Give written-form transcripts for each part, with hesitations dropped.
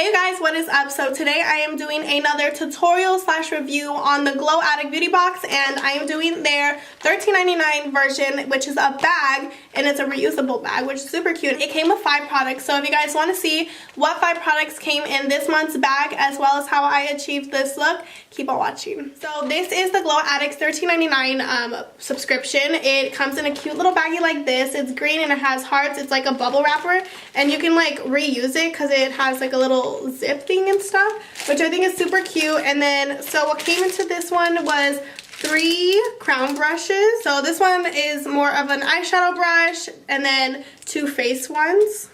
Hey you guys, what is up? So today I am doing another tutorial slash review on the Glow Addict beauty box, and I am doing their $13.99 version, which is a bag, and it's a reusable bag, which is super cute. It came with 5 products, so if you guys want to see what 5 products came in this month's bag as well as how I achieved this look, keep on watching. So this is the Glow Addict's $13.99 subscription. It comes in a cute little baggie like this. It's green and it has hearts. It's like a bubble wrapper, and you can like reuse it because it has like a little zip thing and stuff, which I think is super cute. And then so what came into this one was 3 crown brushes. So this one is more of an eyeshadow brush, and then 2 face ones,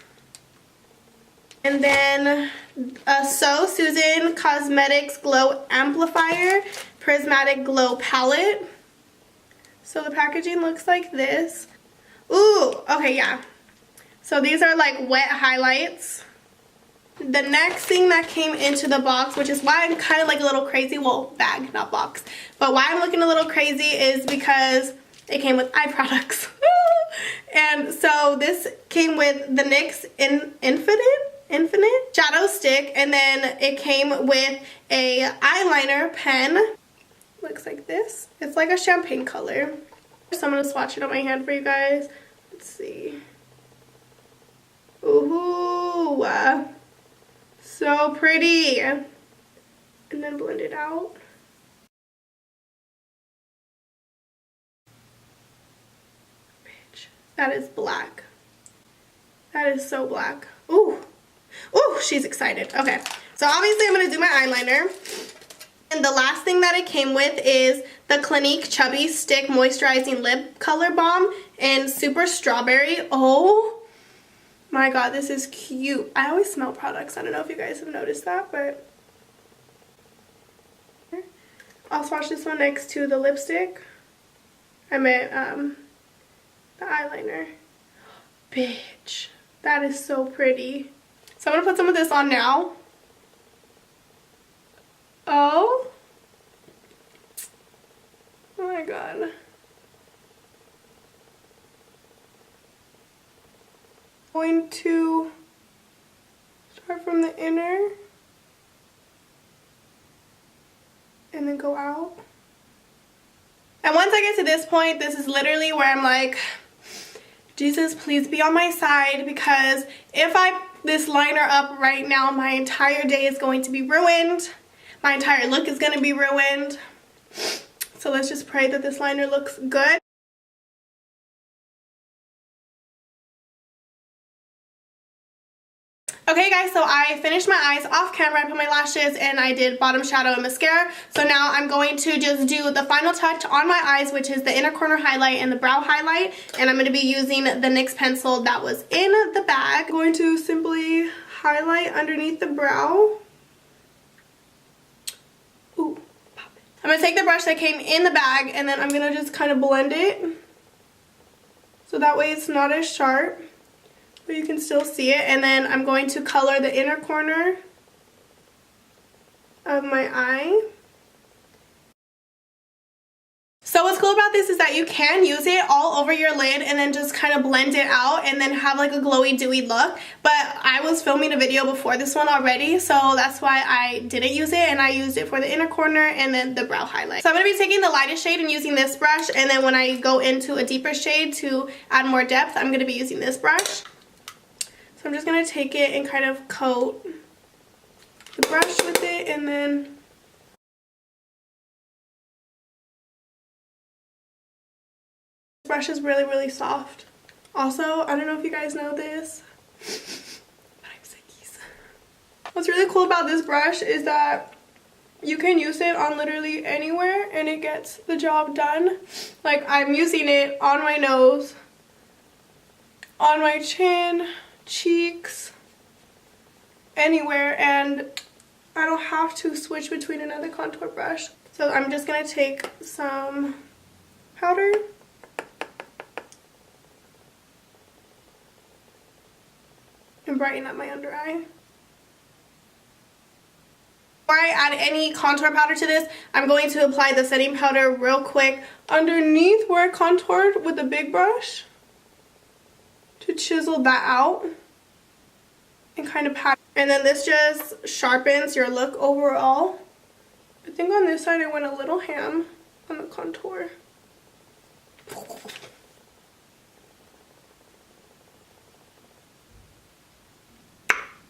and then a So Susan Cosmetics Glow Amplifier Prismatic Glow Palette. So the packaging looks like this. Ooh, okay, yeah. So these are like wet highlights. The next thing that came into the box, which is why I'm kind of like a little crazy, well, bag, not box, but why I'm looking a little crazy is because it came with eye products. And so this came with the NYX Infinite Shadow Stick, and then it came with a eyeliner pen. Looks like this. It's like a champagne color. So I'm going to swatch it on my hand for you guys. Let's see. Ooh. So pretty. And then blend it out. Bitch, that is black. That is so black. Ooh. Ooh, she's excited. Okay, so obviously I'm going to do my eyeliner. And the last thing that it came with is the Clinique Chubby Stick Moisturizing Lip Color Balm in Super Strawberry. Oh my god, this is cute. I always smell products. I don't know if you guys have noticed that, but I'll swatch this one next to the lipstick. I meant the eyeliner. Bitch, that is so pretty. So I'm gonna put some of this on now. Oh my god. Going to start from the inner and then go out. And once I get to this point, this is literally where I'm like, Jesus, please be on my side, because if I put this liner up right now, my entire day is going to be ruined. My entire look is going to be ruined. So let's just pray that this liner looks good. Okay guys, so I finished my eyes off camera. I put my lashes and I did bottom shadow and mascara. So now I'm going to just do the final touch on my eyes, which is the inner corner highlight and the brow highlight. And I'm going to be using the NYX pencil that was in the bag. I'm going to simply highlight underneath the brow. Ooh, pop it. I'm going to take the brush that came in the bag, and then I'm going to just kind of blend it. So that way it's not as sharp, but you can still see it. And then I'm going to color the inner corner of my eye. So what's cool about this is that you can use it all over your lid and then just kind of blend it out and then have like a glowy dewy look. But I was filming a video before this one already, so that's why I didn't use it, and I used it for the inner corner and then the brow highlight. So I'm going to be taking the lightest shade and using this brush, and then when I go into a deeper shade to add more depth, I'm going to be using this brush. So I'm just going to take it and kind of coat the brush with it, and then this brush is really, really soft. Also, I don't know if you guys know this, but I'm sickies. What's really cool about this brush is that you can use it on literally anywhere and it gets the job done. Like, I'm using it on my nose, on my chin, cheeks, anywhere, and I don't have to switch between another contour brush. So I'm just gonna take some powder and brighten up my under eye. Before I add any contour powder to this, I'm going to apply the setting powder real quick underneath where I contoured with a big brush to chisel that out and kind of pat. And then this just sharpens your look overall. I think on this side I went a little ham on the contour.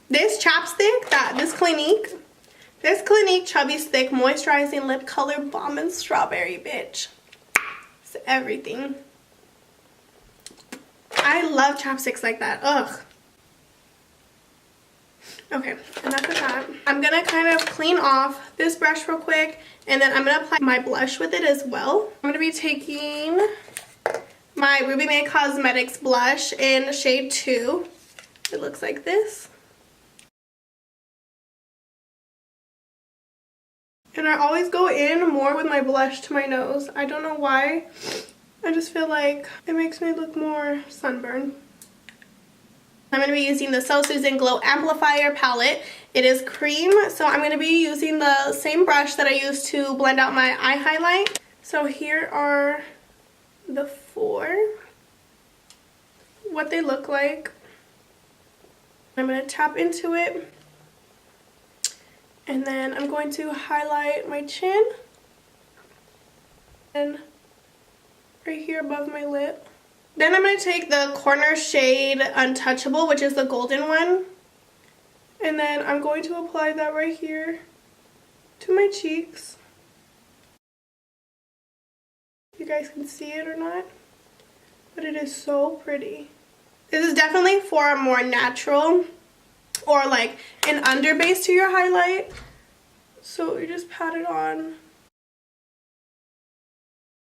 This chapstick, this Clinique Chubby Stick Moisturizing Lip Color Balm and Strawberry, bitch. It's everything. I love chapsticks like that. Ugh. Okay, enough of that. I'm gonna kind of clean off this brush real quick, and then I'm gonna apply my blush with it as well. I'm gonna be taking my Ruby May Cosmetics blush in shade 2. It looks like this. And I always go in more with my blush to my nose. I don't know why. I just feel like it makes me look more sunburned. I'm going to be using the So Susan Glow Amplifier palette. It is cream, so I'm going to be using the same brush that I used to blend out my eye highlight. So here are the 4. What they look like. I'm going to tap into it. And then I'm going to highlight my chin. And right here above my lip. Then I'm going to take the corner shade Untouchable, which is the golden one. And then I'm going to apply that right here to my cheeks. You guys can see it or not, but it is so pretty. This is definitely for a more natural or like an under base to your highlight. So you just pat it on.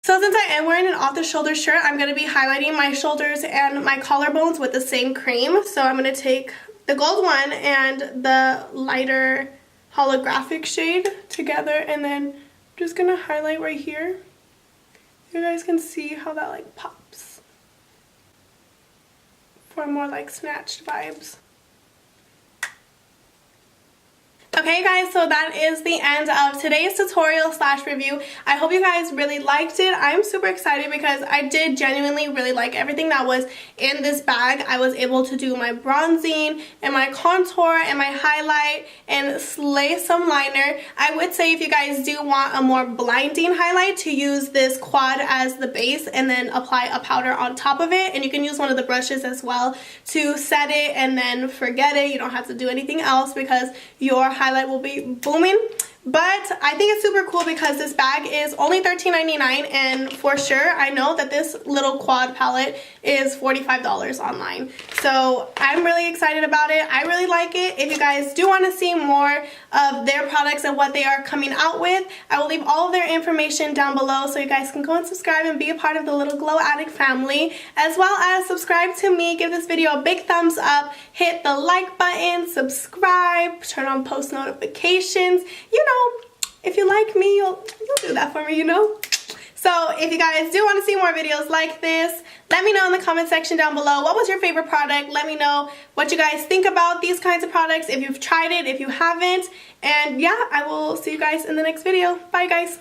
So since I am wearing an off-the-shoulder shirt, I'm going to be highlighting my shoulders and my collarbones with the same cream. So I'm going to take the gold one and the lighter holographic shade together, and then I'm just going to highlight right here. You guys can see how that like pops for more like snatched vibes. Okay guys, so that is the end of today's tutorial / review. I hope you guys really liked it. I'm super excited because I did genuinely really like everything that was in this bag. I was able to do my bronzing and my contour and my highlight and slay some liner. I would say if you guys do want a more blinding highlight, to use this quad as the base and then apply a powder on top of it. And you can use one of the brushes as well to set it and then forget it. You don't have to do anything else because your highlight will be booming. But I think it's super cool because this bag is only $13.99, and for sure I know that this little quad palette is $45 online. So I'm really excited about it. I really like it. If you guys do want to see more of their products and what they are coming out with, I will leave all of their information down below so you guys can go and subscribe and be a part of the Little Glow Addict family, as well as subscribe to me. Give this video a big thumbs up, hit the like button, subscribe, turn on post notifications. You know, if you like me, you'll do that for me, you know. So if you guys do want to see more videos like this, let me know in the comment section down below. What was your favorite product? Let me know what you guys think about these kinds of products, if you've tried it, if you haven't. And yeah, I will see you guys in the next video. Bye guys.